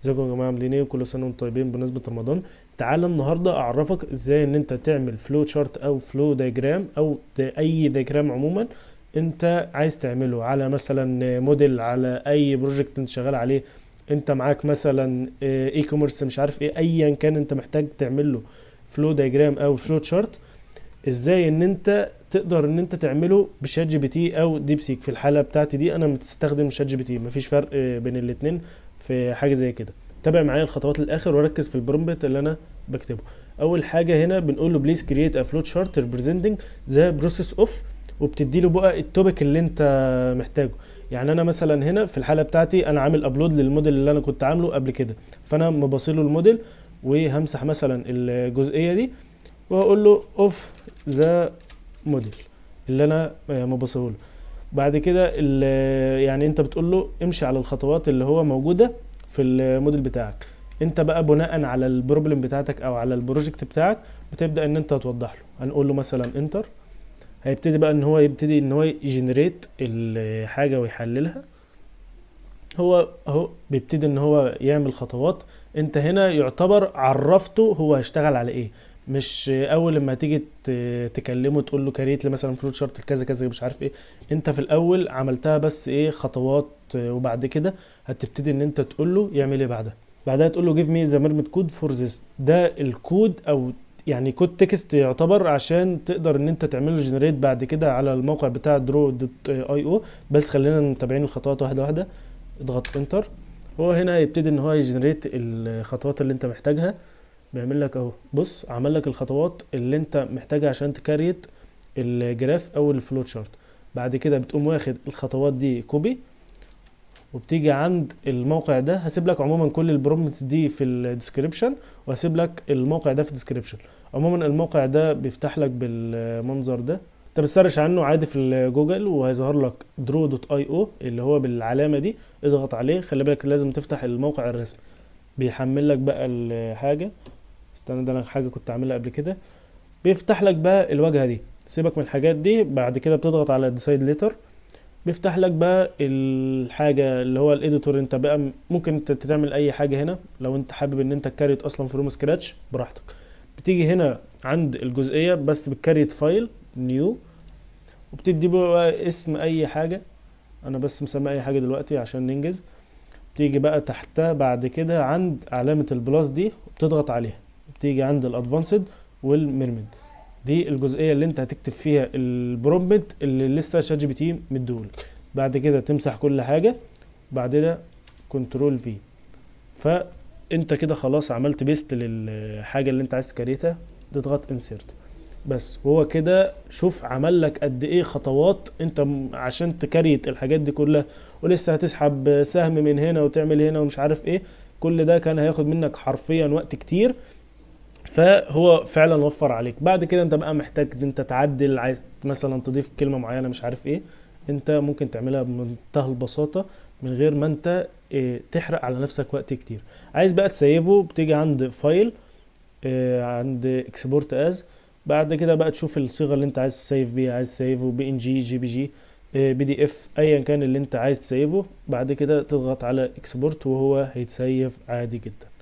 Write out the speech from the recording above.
ازيكم يا جماعه عاملين ايه؟ وكل سنه وانتم طيبين بمناسبه رمضان. تعالى النهارده اعرفك ازاي ان انت تعمل فلو تشارت او فلو دايجرام او اي دايجرام عموما انت عايز تعمله على مثلا موديل، على اي بروجكت انت شغال عليه. انت معاك مثلا اي كوميرس مش عارف ايه، ايا كان انت محتاج تعمل له فلو دايجرام او فلو تشارت. ازاي ان انت تقدر ان انت تعمله بشات جي بي تي او ديب سيك. في الحاله بتاعتي دي انا بتستخدم شات جي بي تي، مفيش فرق بين الاتنين في حاجه زي كده. تابع معايا الخطوات للاخر وركز في البرومبت اللي انا بكتبه. اول حاجه هنا بنقول له بليز كرييت ا فلو تشارت ريبريزنتنج ذا بروسيس اوف، وبتدي له بقى التوبيك اللي انت محتاجه. يعني انا مثلا هنا في الحاله بتاعتي انا عامل ابلود للموديل اللي انا كنت عامله قبل كده، فانا مبصيله الموديل وهمسح مثلا الجزئيه دي واقول له اوف ذا موديل اللي انا مبصيه له. بعد كده يعني انت بتقول له امشي على الخطوات اللي هو موجوده في الموديل بتاعك. انت بقى بناء على البروبلم بتاعتك او على البروجكت بتاعك بتبدا ان انت توضح له. هنقول له مثلا انتر، هيبتدي بقى ان هو يجنريت الحاجه ويحللها. هو اهو بيبتدي ان هو يعمل خطوات. انت هنا يعتبر عرفته هو هيشتغل على ايه، مش اول لما تيجي تكلمه تقول له كريت لي مثلا فلوت شارت كذا كذا مش عارف ايه. انت في الاول عملتها بس ايه خطوات، وبعد كده هتبتدي ان انت تقول له يعمل ايه بعدها تقول له give me the permit code for this. ده الكود او يعني كود تكست يعتبر عشان تقدر ان انت تعمله جنريت بعد كده على الموقع بتاع draw.io. بس خلينا متابعين الخطوات واحده واحده. اضغط انتر. هو هنا يبتدي ان هو يجنريت الخطوات اللي انت محتاجها. بيعمل لك اهو، بص عمل لك الخطوات اللي انت محتاجها عشان تكريت الجراف او الفلو تشارت. بعد كده بتقوم واخد الخطوات دي كوبي وبتيجي عند الموقع ده. هسيب لك عموما كل البرومتس دي في الديسكريبشن، وهسيب لك الموقع ده في الديسكريبشن. عموما الموقع ده بيفتح لك بالمنظر ده. انت بتسرش عنه عادي في الجوجل وهيظهر لك draw.io اللي هو بالعلامه دي. اضغط عليه، خلي بالك لازم تفتح الموقع الرسمي. بيحمل لك بقى الحاجه. استنى، ده انا حاجه كنت عاملها قبل كده. بيفتح لك بقى الواجهه دي. سيبك من الحاجات دي. بعد كده بتضغط على ديسايد ليتر. بيفتح لك بقى الحاجه اللي هو الاديتور. انت بقى ممكن انت تعمل اي حاجه هنا لو انت حابب ان انت تكريت اصلا فروم سكراتش براحتك. بتيجي هنا عند الجزئيه بس بتكريت فايل نيو، وبتدي بقى اسم اي حاجه. انا بس مسمي اي حاجه دلوقتي عشان ننجز. بتيجي بقى تحتها بعد كده عند علامه البلاس دي وبتضغط عليها. بتيجي عند الادفانسد والميرمد. دي الجزئيه اللي انت هتكتب فيها البرومبت اللي لسه شات جي بي تي مديهولك. بعد كده تمسح كل حاجه، بعد كده كنترول في. فانت كده خلاص عملت بيست للحاجه اللي انت عايز تكريتها. تضغط انسيرت بس. هو كده شوف عمل لك قد ايه خطوات انت عشان تكريت الحاجات دي كلها. ولسه هتسحب سهم من هنا وتعمل هنا ومش عارف ايه. كل ده كان هياخد منك حرفيا وقت كتير. فهو فعلا وفر عليك. بعد كده انت بقى محتاج ان انت تعدل، عايز مثلا تضيف كلمة معينة مش عارف ايه، انت ممكن تعملها بمنتهى البساطة من غير ما انت تحرق على نفسك وقت كتير. عايز بقى تسيفه، بتيجي عند فايل، عند اكسبورت از. بعد كده بقى تشوف الصيغة اللي انت عايز تسيف بيها. عايز تسيفه بي ان جي، جي بي جي، بي دي اف، ايا كان اللي انت عايز تسيفه. بعد كده تضغط على اكسبورت وهو هيتسيف عادي جدا.